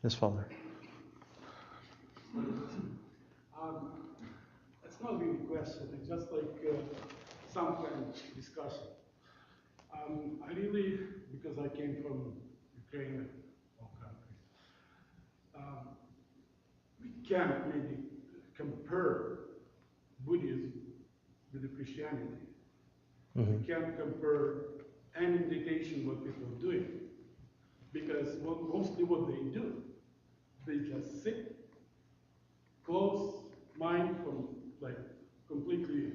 Yes, Father. It's not really a question, it's just like some kind of discussion. I really, because I came from Ukraine, all countries, we can't maybe compare Buddhism with the Christianity. Mm-hmm. We can't compare any meditation what people are doing, because mostly what they do, they just sit, close mind from like completely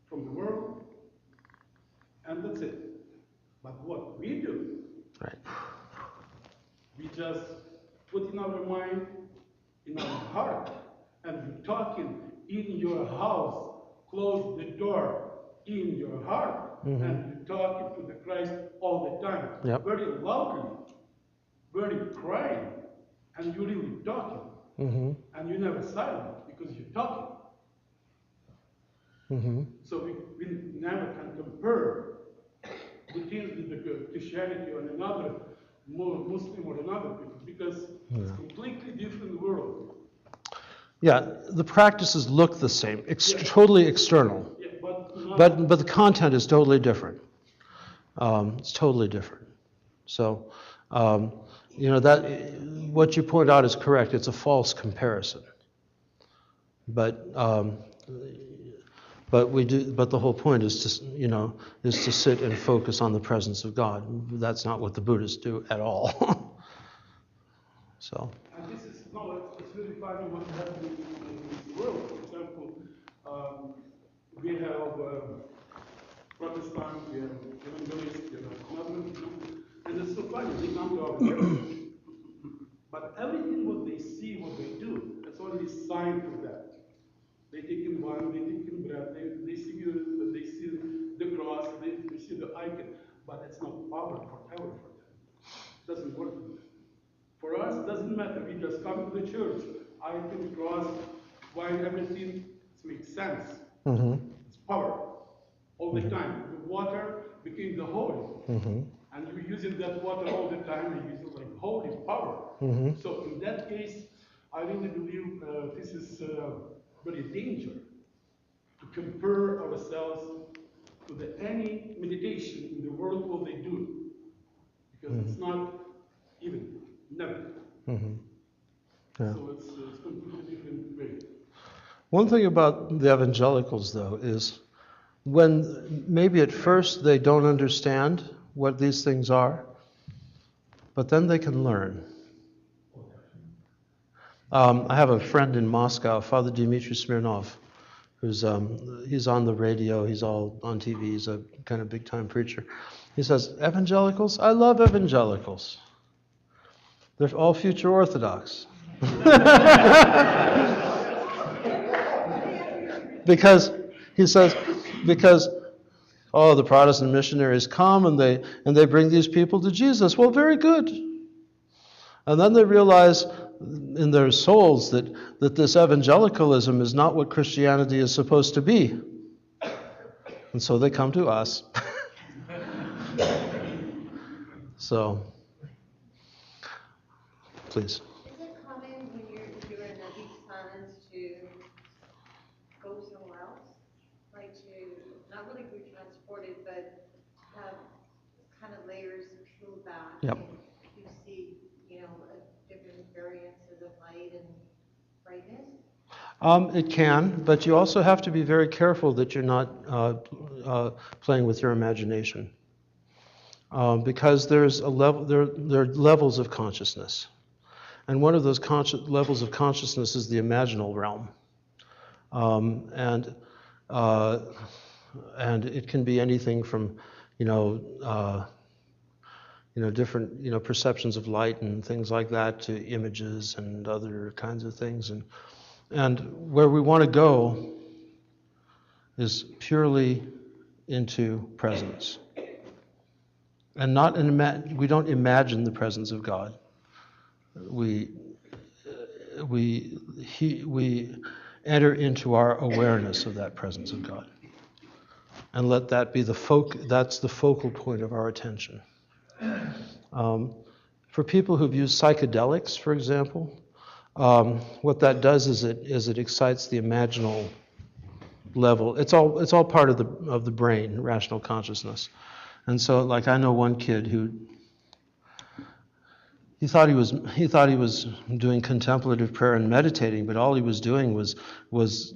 from the world, and that's it. But what we do, Right. we just put in our mind, in our heart, and you're talking in your house, close the door in your heart, Mm-hmm. and you're talking to the Christ all the time, Yep. very loudly, very crying, and you're really talking, Mm-hmm. and you're never silent because you're talking. Mm-hmm. So we never can compare the things with the Christianity or another Muslim or another people, because it's completely different world. Yeah, the practices look the same, Yeah. totally external, Yeah, but but the content is totally different. It's totally different. So, that what you point out is correct. It's a false comparison. But we do. But the whole point is to sit and focus on the presence of God. That's not what the Buddhists do at all. So. and this is it's really funny what's happening in the world. For example, we have Protestant, we have Evangelists, we have Muslims, and it's so funny. They come to our church, but everything what they see, what they do, it's only a sign for that. They take in wine, they take in bread, they see the cross, they see the icon, but it's not power forever for them. It doesn't work. For us, it doesn't matter. We just come to the church, icon, cross, wine, everything. It makes sense. Mm-hmm. It's power all the time. The water became the holy, and you're using that water all the time. You use it like holy power. Mm-hmm. So in that case, I really believe this is very dangerous to compare ourselves to any meditation in the world what they do, because it's not even, never. Mm-hmm. Yeah. So it's completely different way. One thing about the evangelicals, though, is when maybe at first they don't understand what these things are, but then they can learn. I have a friend in Moscow, Father Dmitry Smirnov, who's he's on the radio, he's all on TV, he's a kind of big-time preacher. He says, evangelicals? I love evangelicals. They're all future Orthodox. Because, he says, the Protestant missionaries come and they bring these people to Jesus. Well, very good. And then they realize in their souls that this evangelicalism is not what Christianity is supposed to be. And so they come to us. So, please. Is it common when you're in a deep silence to go somewhere else? Like to not really be transported, but have kind of layers peeled back, Yep. and you see, different variances of light and brightness? It can, but you also have to be very careful that you're not playing with your imagination. Because there's a level, there are levels of consciousness. And one of those levels of consciousness is the imaginal realm. And it can be anything from, different, perceptions of light and things like that to images and other kinds of things. And where we want to go is purely into presence. And we don't imagine the presence of God. We enter into our awareness of that presence of God, and let that be that's the focal point of our attention. for people who've used psychedelics, for example, what that does is it excites the imaginal level. It's all part of the brain, rational consciousness. And so, like, I know one kid who he thought he was doing contemplative prayer and meditating, but all he was doing was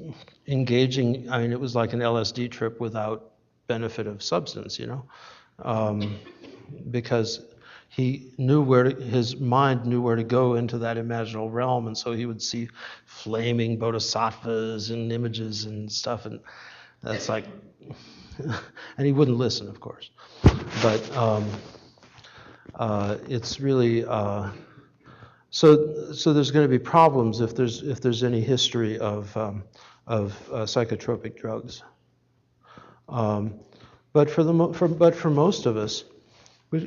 engaging. I mean, it was like an LSD trip without benefit of substance, because he knew his mind knew where to go into that imaginal realm, and so he would see flaming bodhisattvas and images and stuff, and that's like, and he wouldn't listen, of course, but it's really so there's going to be problems if there's any history of psychotropic drugs, but for most of us,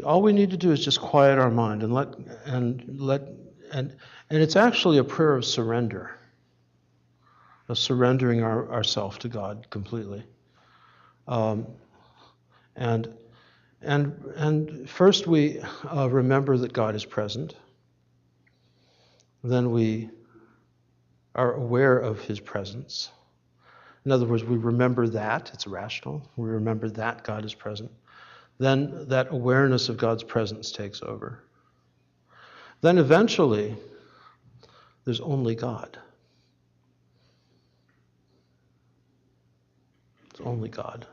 all we need to do is just quiet our mind and it's actually a prayer of surrender, of surrendering ourself to God completely. And first we remember that God is present. Then we are aware of His presence. In other words, we remember that it's rational. We remember that God is present. Then that awareness of God's presence takes over. Then eventually, there's only God. It's only God.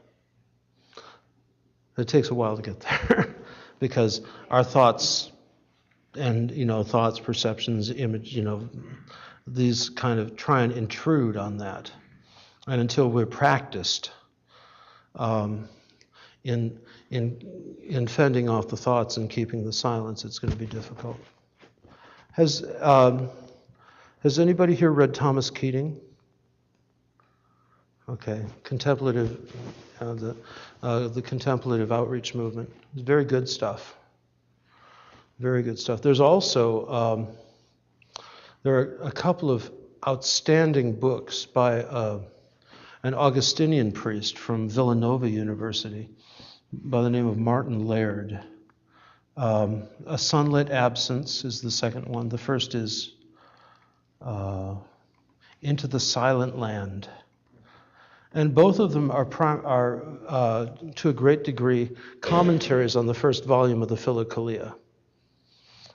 It takes a while to get there because our thoughts and, thoughts, perceptions, image, these kind of try and intrude on that. And until we're practiced in fending off the thoughts and keeping the silence, it's going to be difficult. Has anybody here read Thomas Keating? Okay, contemplative, the contemplative outreach movement. It's very good stuff. Very good stuff. There's also there are a couple of outstanding books by an Augustinian priest from Villanova University by the name of Martin Laird. A Sunlit Absence is the second one. The first is Into the Silent Land. And both of them are to a great degree, commentaries on the first volume of the Philokalia.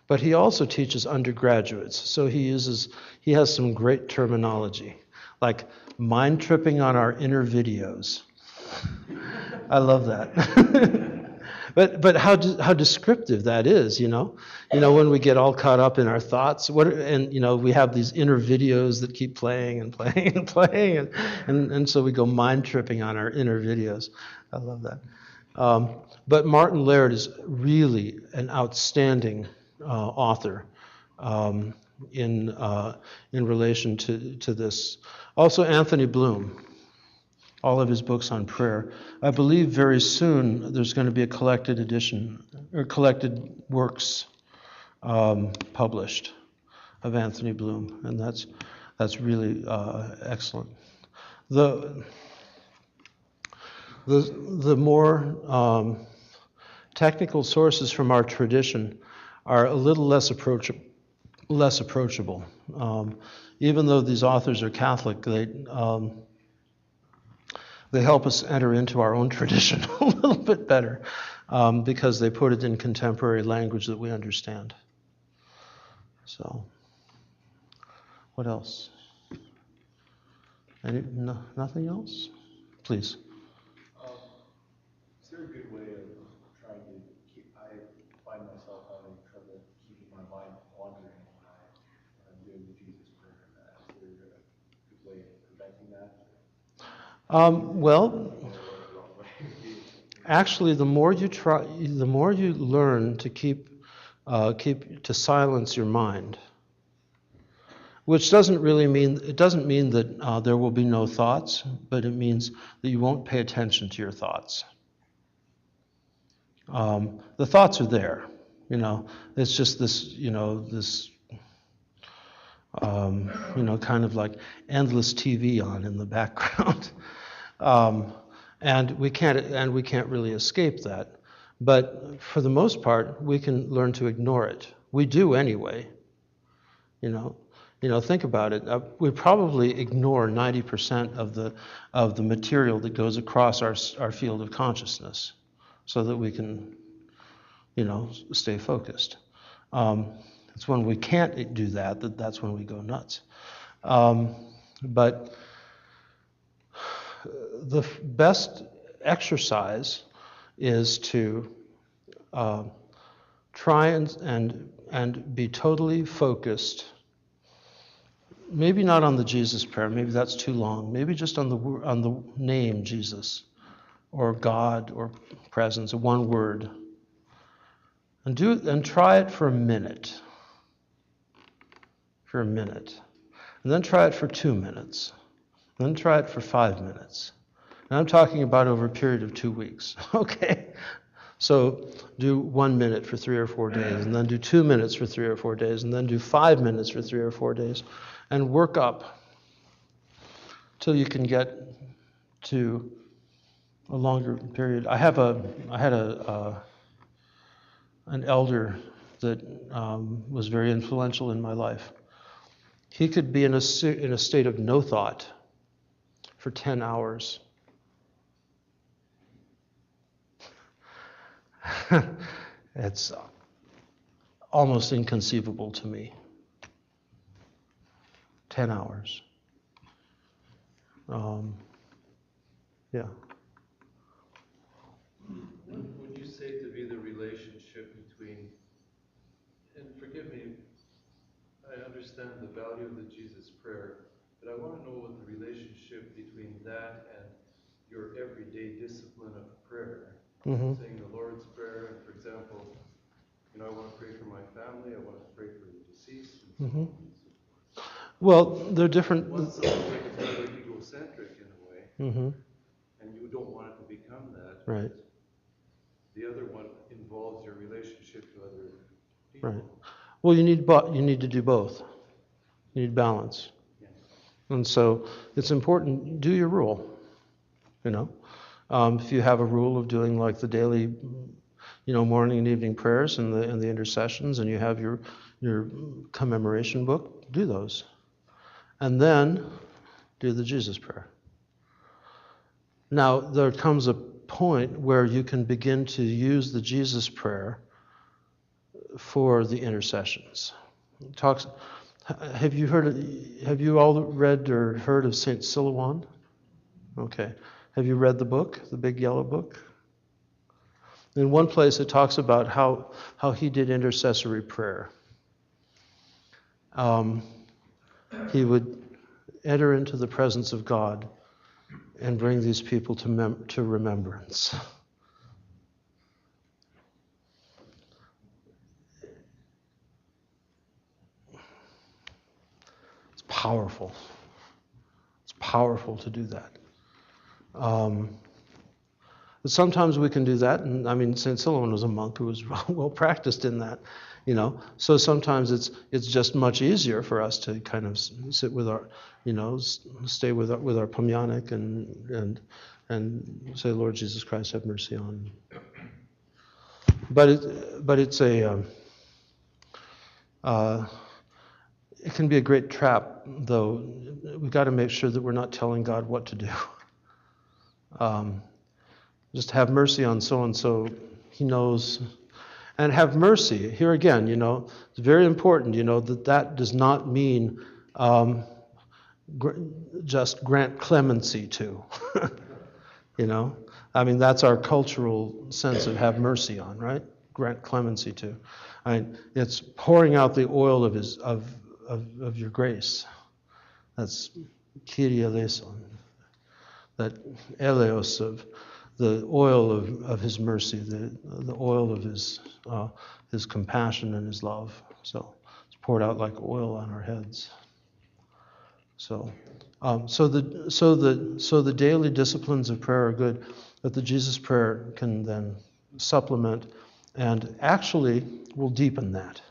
But he also teaches undergraduates, so he has some great terminology, like mind tripping on our inner videos. I love that. But how descriptive that is, when we get all caught up in our thoughts, we have these inner videos that keep playing and playing and playing, and so we go mind tripping on our inner videos. I love that. But Martin Laird is really an outstanding author in relation to this. Also, Anthony Bloom. All of his books on prayer. I believe very soon there's going to be a collected edition or collected works published of Anthony Bloom, and that's really excellent. The more technical sources from our tradition are a little less approachable. Even though these authors are Catholic, they help us enter into our own tradition a little bit better because they put it in contemporary language that we understand. So, what else? Nothing else? Please. Is there a good way of trying to keep, I find myself having trouble keeping my mind wandering when I'm doing the Jesus prayer. Is there a good way of preventing that? Well, actually, the more you learn to keep to silence your mind, which doesn't mean that there will be no thoughts, but it means that you won't pay attention to your thoughts. The thoughts are there, It's just this, kind of like endless TV on in the background. And we can't really escape that. But for the most part, we can learn to ignore it we do anyway. You know, think about it. We probably ignore 90% of the material that goes across our field of consciousness, so that we can, stay focused. It's when we can't do that's when we go nuts. But the best exercise is to try and be totally focused. Maybe not on the Jesus prayer. Maybe that's too long. Maybe just on the name Jesus, or God, or presence, one word. And try it for a minute. For a minute. And then try it for 2 minutes. And then try it for 5 minutes. And I'm talking about over a period of 2 weeks. Okay? So do 1 minute for 3 or 4 days, and then do 2 minutes for 3 or 4 days, and then do 5 minutes for 3 or 4 days, and work up till you can get to a longer period. I had an elder that was very influential in my life. He could be in a state of no thought for 10 hours. It's almost inconceivable to me. 10 hours. Yeah. What would you say to be the relationship between, and forgive me, I understand the value of the Jesus prayer, but I want to know what the relationship between that and your everyday discipline of prayer. Mm-hmm. Saying the Lord's Prayer, and for example, I want to pray for my family, I want to pray for the deceased, and so on and so forth. Well, they're different. One sounds like it's rather egocentric in a way, Mm-hmm. and you don't want it to become that. Right. The other one involves your relationship to other people. Right. Well, you need to do both. You need balance. Yeah. And so it's important, do your rule. If you have a rule of doing like the daily, morning and evening prayers and the intercessions, and you have your commemoration book, do those. And then do the Jesus prayer. Now, there comes a point where you can begin to use the Jesus prayer for the intercessions. Have you all read or heard of Saint Silouan? Okay. Have you read the book, the big yellow book? In one place it talks about how he did intercessory prayer. He would enter into the presence of God and bring these people to remembrance. It's powerful. It's powerful to do that. But sometimes we can do that, and St. Silouan was a monk who was well practiced in that, So sometimes it's just much easier for us to kind of sit with our, stay with our pomyanik and say, Lord Jesus Christ, have mercy on me. But it's it can be a great trap, though. We've got to make sure that we're not telling God what to do. Just have mercy on so-and-so, he knows. And have mercy, here again, it's very important, that does not mean just grant clemency to, that's our cultural sense of have mercy on, right? Grant clemency to. It's pouring out the oil of your grace. That's Kyrie eleison. That eleos of the oil of his mercy, the oil of his compassion and his love. So it's poured out like oil on our heads. So the daily disciplines of prayer are good, but the Jesus prayer can then supplement and actually will deepen that.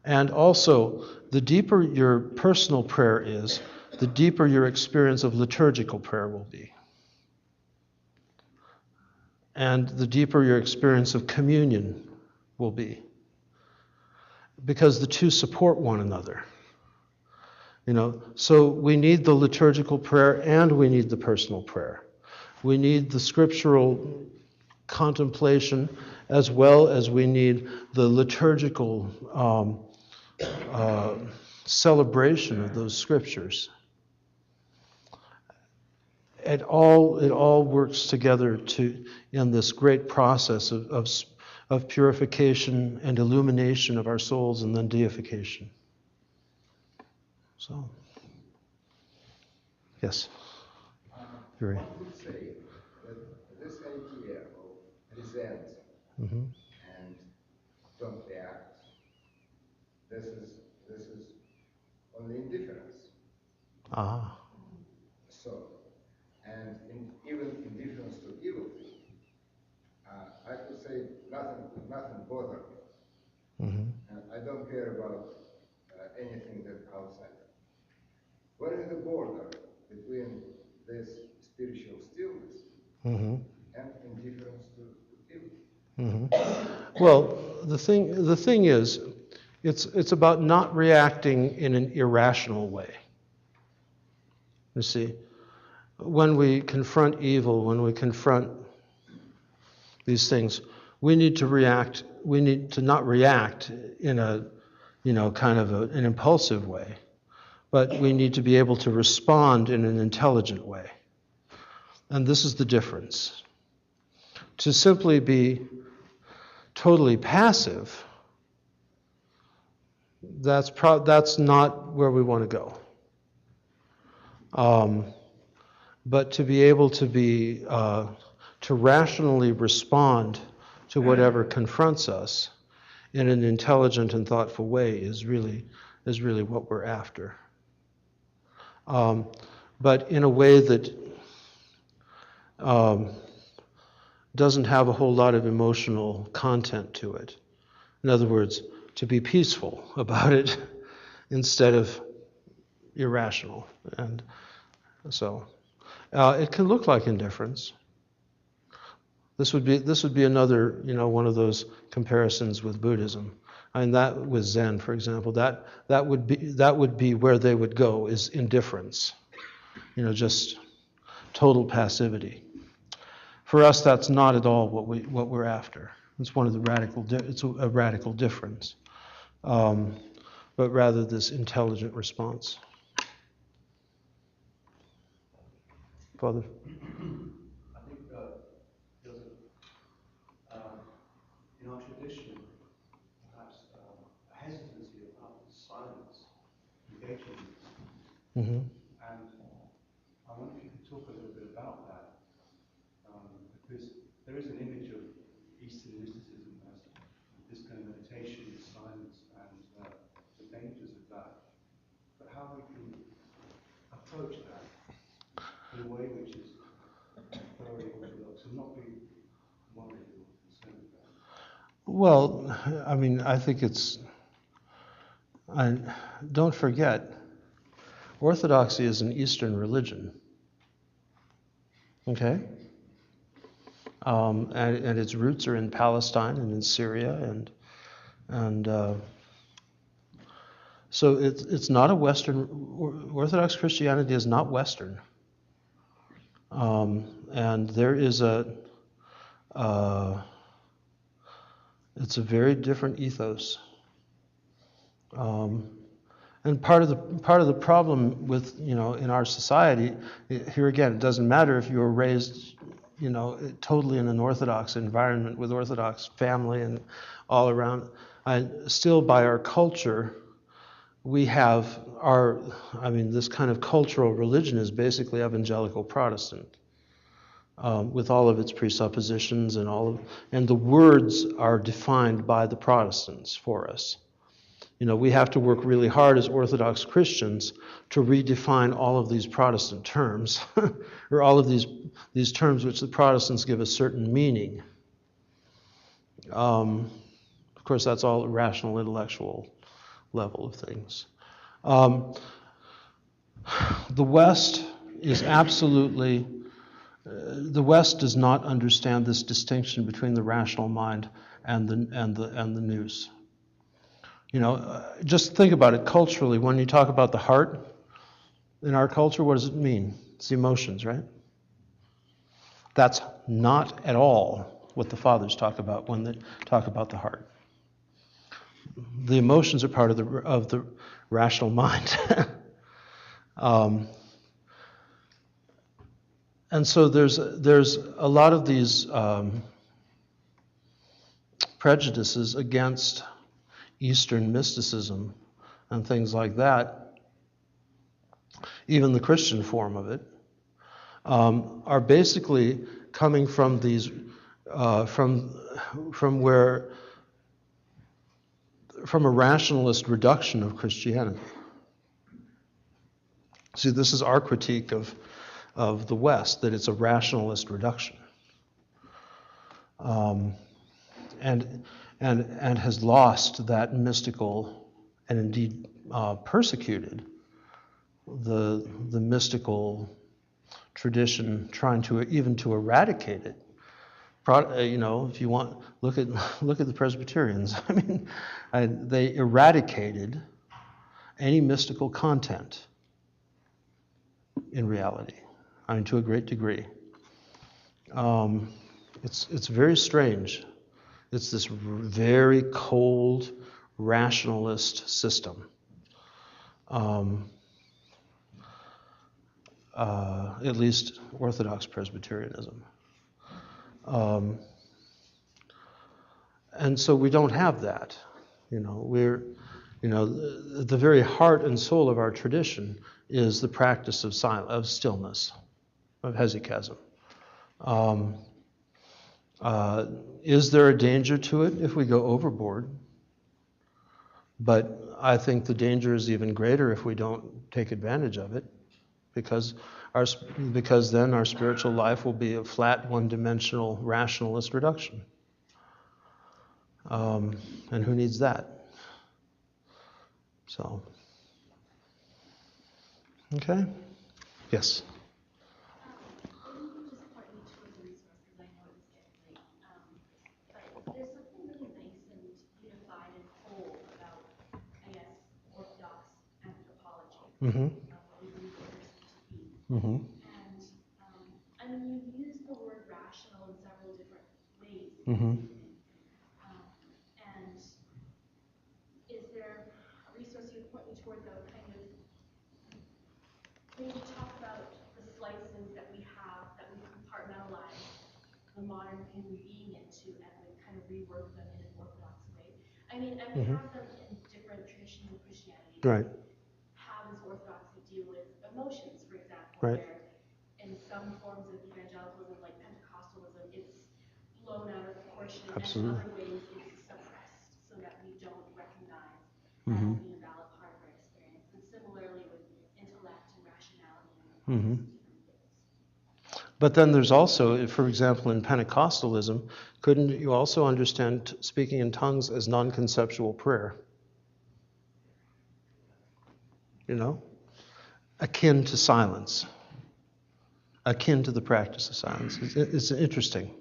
And also, the deeper your personal prayer is, the deeper your experience of liturgical prayer will be. And the deeper your experience of communion will be. because the two support one another. So we need the liturgical prayer and we need the personal prayer. We need the scriptural contemplation as well as we need the liturgical celebration of those scriptures. It all works together in this great process of purification and illumination of our souls and then deification. So, yes, Yuri. One would say that this idea of resent Mm-hmm. and don't react, this is only indifference. Ah. So, and even indifference to evil, I could say nothing bother me. Mm-hmm. And I don't care about anything that's outside. Where is the border between this spiritual stillness Mm-hmm. and indifference to evil? Mm-hmm. Well, the thing is, it's about not reacting in an irrational way. You see, when we confront evil, when we confront these things, we need to react. We need to not react in a, kind of an impulsive way, but we need to be able to respond in an intelligent way. And this is the difference. To simply be totally passive, that's not where we want to go. But to be able to rationally respond to whatever confronts us in an intelligent and thoughtful way is really what we're after. But in a way that doesn't have a whole lot of emotional content to it. In other words, to be peaceful about it instead of irrational. And so it can look like indifference. This would be another, one of those comparisons with Buddhism. I mean, that with Zen, for example, that would be where they would go, is indifference. Just total passivity. For us, that's not at all what we're after. It's one of the it's a radical difference, but rather this intelligent response. Father? I think there's in our tradition, perhaps a hesitancy about silence, engaging. Mm-hmm. And I wonder if you could talk a little bit about that, because there is an image of Eastern mysticism as this kind of meditation, silence, and the dangers of that. But how we can approach that in a way which is thoroughly orthodox and not be worried or concerned about. Well, I mean, I think don't forget, Orthodoxy is an Eastern religion. Okay? And its roots are in Palestine and in Syria, and so it's not a Western. Orthodox Christianity is not Western, and there is it's a very different ethos. And part of the problem with, in our society, here again, it doesn't matter if you were raised, totally in an Orthodox environment with Orthodox family and all around. Still, by our culture, we have this kind of cultural religion is basically evangelical Protestant, with all of its presuppositions and the words are defined by the Protestants for us. We have to work really hard as Orthodox Christians to redefine all of these Protestant terms, or all of these terms which the Protestants give a certain meaning. Of course, that's all a rational, intellectual level of things. The West is absolutely. The West does not understand this distinction between the rational mind and the nous. Just think about it culturally. When you talk about the heart in our culture, what does it mean? It's the emotions, right? That's not at all what the fathers talk about when they talk about the heart. The emotions are part of the rational mind. And so there's a lot of these prejudices against Eastern mysticism and things like that, even the Christian form of it, are basically coming from these from a rationalist reduction of Christianity. See, this is our critique of the West, that it's a rationalist reduction, and has lost that mystical, and indeed persecuted the mystical tradition, trying to eradicate it. If you want, look at the Presbyterians. I mean, they eradicated any mystical content in reality. I mean, to a great degree. It's very strange. It's this very cold, rationalist system. At least Orthodox Presbyterianism. And so we don't have that. The very heart and soul of our tradition is the practice of stillness, of hesychasm. Is there a danger to it if we go overboard? But I think the danger is even greater if we don't take advantage of it, because then our spiritual life will be a flat, one-dimensional rationalist reduction. And who needs that? So, okay? Yes? There's something really nice and unified and whole about, I guess, Orthodox anthropology Mm-hmm. of what we believe a person to be. Mm-hmm. And you've used the word rational in several different ways this Mm-hmm. evening. And is there a resource you would point me toward that would kind of maybe talk about the slices that we have, that we compartmentalize the modern human being into, and we kind of rework them in an Orthodox way? I mean, and we Mhm. have them in different traditions of Christianity. Right. How does Orthodoxy deal with emotions, for example, Right. where in some forms of evangelicalism, like Pentecostalism, it's blown out of proportion, Absolutely. and in other ways it's suppressed so that we don't recognize Mhm. that as being a valid part of our experience. And similarly with intellect and rationality and all Mhm. these different things. But then there's also, for example, in Pentecostalism, couldn't you also understand speaking in tongues as non-conceptual prayer? Akin to silence, akin to the practice of silence. It's interesting.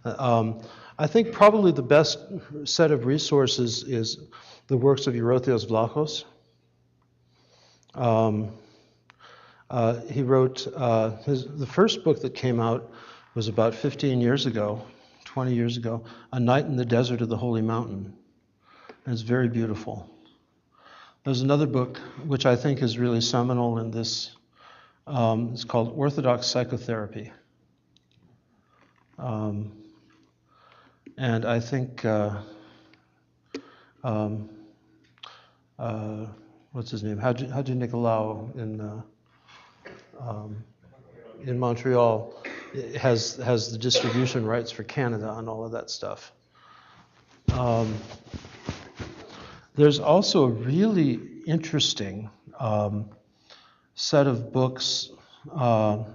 I think probably the best set of resources is the works of Euthymius Vlachos. He wrote, the first book that came out was about 15 years ago, 20 years ago, A Night in the Desert of the Holy Mountain. And it's very beautiful. There's another book which I think is really seminal in this. It's called Orthodox Psychotherapy. And I think, what's his name? Hadji Nicolau in Montreal has the distribution rights for Canada and all of that stuff. There's also a really interesting set of books from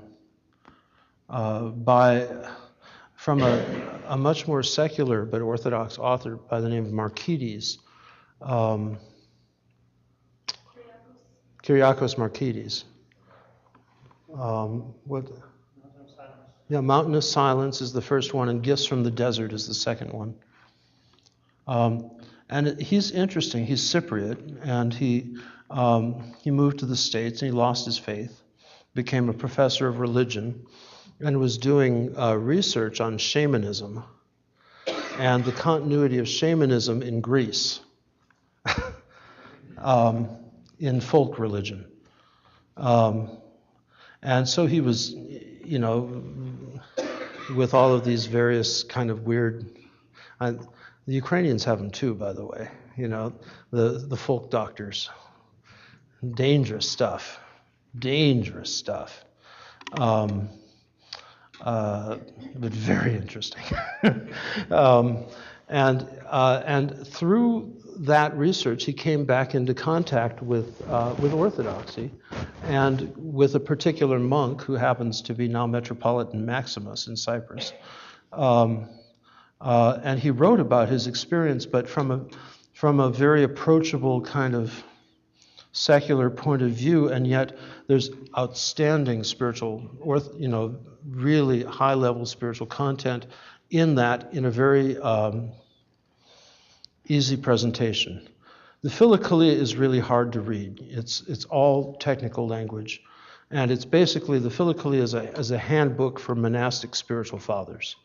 a much more secular but Orthodox author by the name of Markides. Kyriakos Markides. Mountain of Silence is the first one, and Gifts from the Desert is the second one. And he's interesting. He's Cypriot, and he moved to the States, and he lost his faith, became a professor of religion, and was doing research on shamanism and the continuity of shamanism in Greece, in folk religion. And so he was, with all of these various kind of weird, the Ukrainians have them too, by the way, the folk doctors. Dangerous stuff. But very interesting. And through that research, he came back into contact with Orthodoxy, and with a particular monk who happens to be now Metropolitan Maximus in Cyprus. And he wrote about his experience, but from a very approachable kind of secular point of view, and yet there's outstanding spiritual, really high-level spiritual content in that, in a very easy presentation. The Philokalia is really hard to read. It's all technical language, and it's basically, the Philokalia is a handbook for monastic spiritual fathers.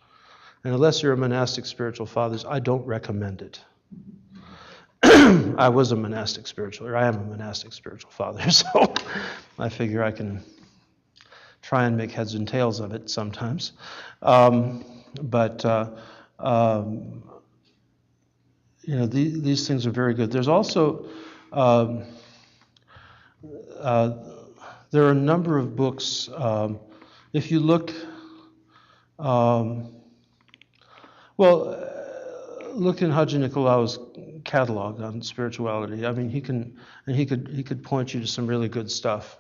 And unless you're a monastic spiritual fathers, I don't recommend it. I am a monastic spiritual father, so I figure I can try and make heads and tails of it sometimes. These things are very good. There's also, there are a number of books. If you look, look in Haji Nicolaou's catalog on spirituality. I mean, he could point you to some really good stuff.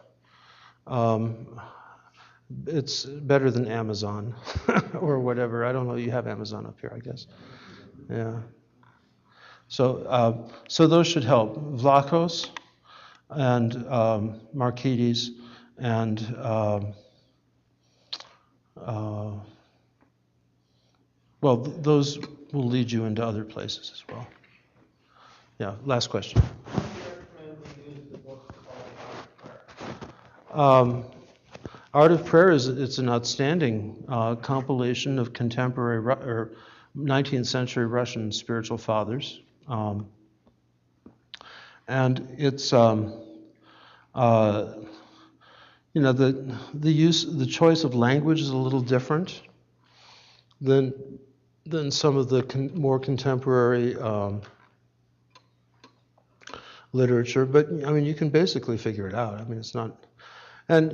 It's better than Amazon or whatever. I don't know. You have Amazon up here, I guess. Yeah. So those should help. Vlachos and Markides and those will lead you into other places as well. Yeah, last question. Art of Prayer it's an outstanding compilation of contemporary or 19th century Russian spiritual fathers. And it's the choice of language is a little different than some of the more contemporary literature, but I mean, you can basically figure it out. I mean, it's not, and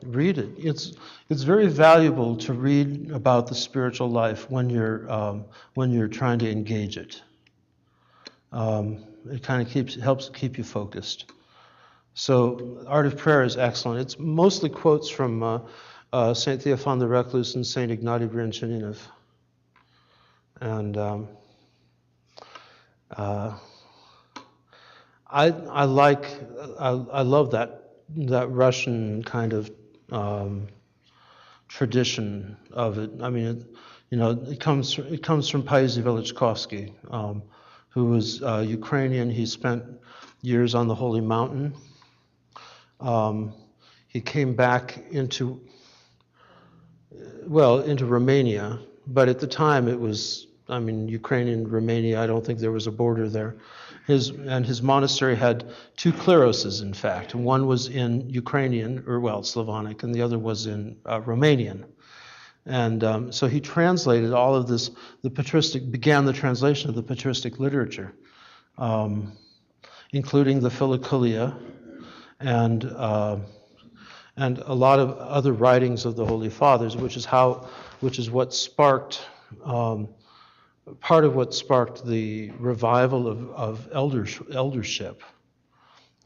read it. It's very valuable to read about the spiritual life when you're trying to engage it. It kind of helps keep you focused. So, Art of Prayer is excellent. It's mostly quotes from Saint Theophan the Recluse and Saint Ignatius Bryanchaninov. And I love that Russian kind of tradition of it. I mean, it comes from Paisy Velichkovsky, who was Ukrainian. He spent years on the Holy Mountain. He came back into Romania, but at the time it was, Ukrainian, Romania, I don't think there was a border there. His monastery had two kleroses, in fact. One was in Ukrainian, Slavonic, and the other was in Romanian. And so he translated all of this, began the translation of the patristic literature, including the Philokalia and a lot of other writings of the Holy Fathers, which is what sparked, part of what sparked the revival of eldership,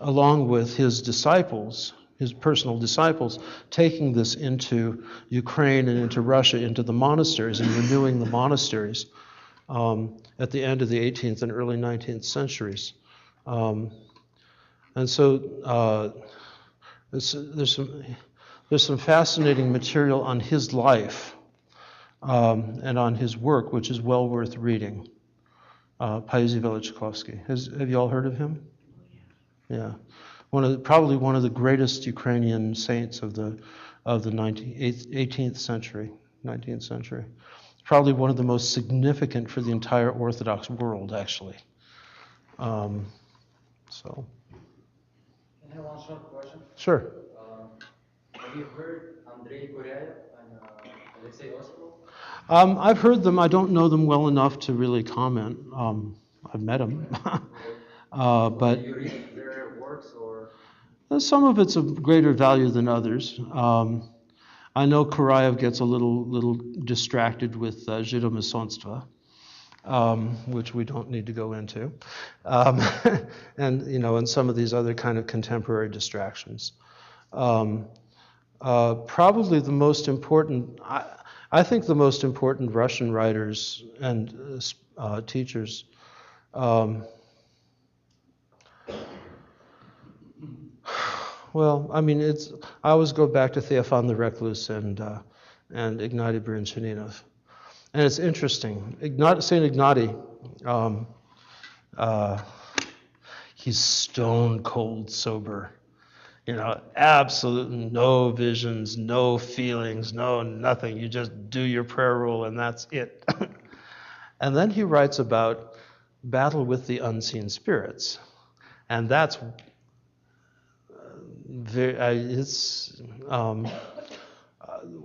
along with his disciples, his personal disciples, taking this into Ukraine and into Russia, into the monasteries, and renewing the monasteries at the end of the 18th and early 19th centuries. And so there's some fascinating material on his life and on his work, which is well worth reading. Paisi Velichkovsky. Have you all heard of him? Yeah, probably one of the greatest Ukrainian saints of the 18th century, 19th century. Probably one of the most significant for the entire Orthodox world, actually. So. I have one short question. Sure. Have you heard Andrei Kuryaev and Alexei Osipov? I've heard them. I don't know them well enough to really comment. I've met them. But Do you read their works or? Some of it's of greater value than others. I know Kuryaev gets a little distracted with Zhidomasonstva, which we don't need to go into, and some of these other kind of contemporary distractions. Probably the most important, I think the most important Russian writers and teachers. Well, I mean, I always go back to Theophan the Recluse and Ignatiy Brinchinov. And it's interesting. Saint Ignatiy, he's stone cold sober. Absolutely no visions, no feelings, no nothing. You just do your prayer rule and that's it. And then he writes about battle with the unseen spirits. And that's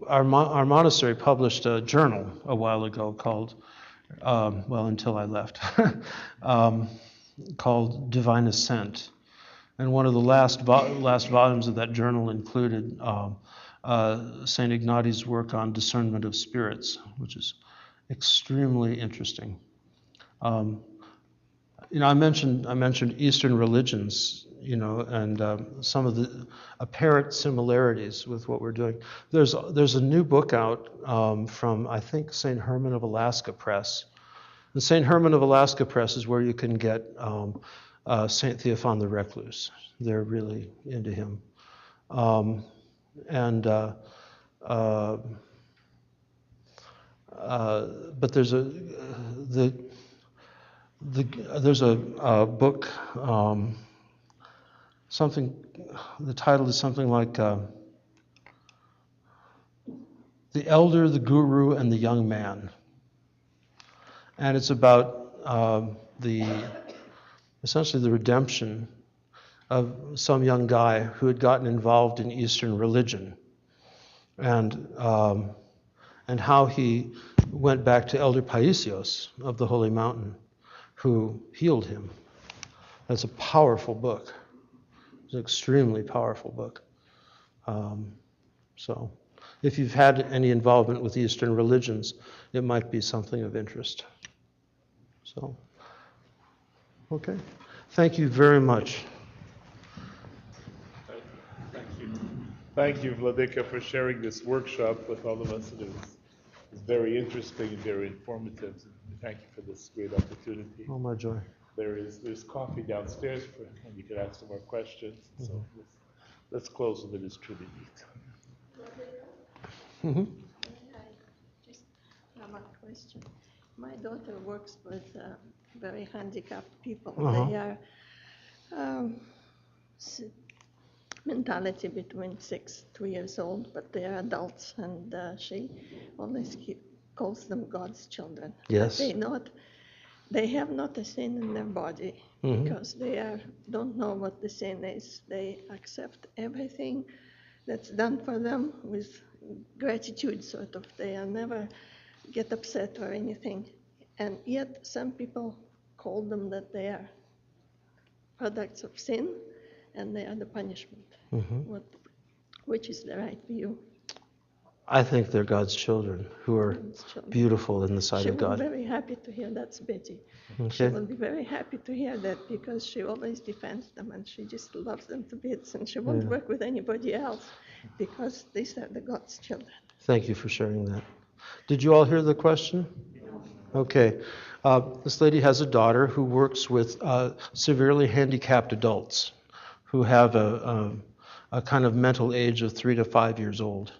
our monastery published a journal a while ago called, until I left, called Divine Ascent. And one of the last volumes of that journal included St. Ignatiy's work on discernment of spirits, which is extremely interesting. I mentioned Eastern religions, and some of the apparent similarities with what we're doing. There's a new book out from, I think, St. Herman of Alaska Press. The St. Herman of Alaska Press is where you can get St. Theophan the Recluse. They're really into him. But there's a book, the title is something like The Elder, the Guru, and the Young Man. And it's about essentially the redemption of some young guy who had gotten involved in Eastern religion, and how he went back to Elder Paisios of the Holy Mountain, who healed him. That's a powerful book. It's an extremely powerful book. So if you've had any involvement with Eastern religions, it might be something of interest. So, okay. Thank you very much. Thank you, Vladika, for sharing this workshop with all of us. It was very interesting and very informative. Thank you for this great opportunity. Oh, my joy. There's coffee downstairs, and you can ask some more questions. Mm-hmm. So let's close with the distribute. Mm-hmm. Just one question. My daughter works with very handicapped people. Uh-huh. They are mentality between 2 years old, but they are adults, and she always calls them God's children. Yes. They have not a sin in their body, mm-hmm. because they don't know what the sin is. They accept everything that's done for them with gratitude, sort of. They are never get upset or anything. And yet some people call them that they are products of sin and they are the punishment. Mm-hmm. Which is the right view? I think they're God's children who are beautiful in the sight of God. She will be very happy to hear that's Betty. Okay. She will be very happy to hear that because she always defends them and she just loves them to bits, and she won't work with anybody else because these are the God's children. Thank you for sharing that. Did you all hear the question? Okay. This lady has a daughter who works with severely handicapped adults who have a kind of mental age of 3 to 5 years old.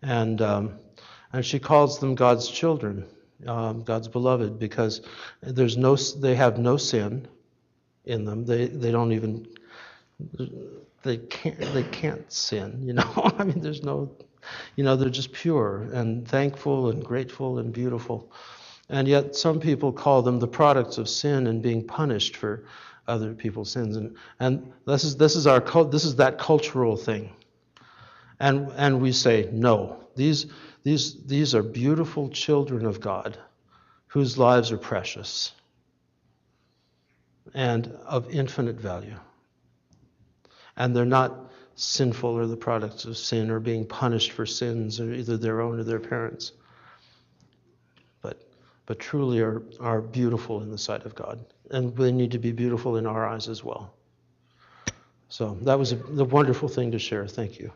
And she calls them God's children. God's beloved, because they have no sin in them. They don't even, they can't sin, you know. I mean, there's no, you know, they're just pure and thankful and grateful and beautiful. And yet some people call them the products of sin and being punished for other people's sins. And this is that cultural thing. And we say, no, these are beautiful children of God whose lives are precious and of infinite value. And they're not sinful or the products of sin or being punished for sins, or either their own or their parents, but truly are beautiful in the sight of God. And they need to be beautiful in our eyes as well. So that was the wonderful thing to share. Thank you.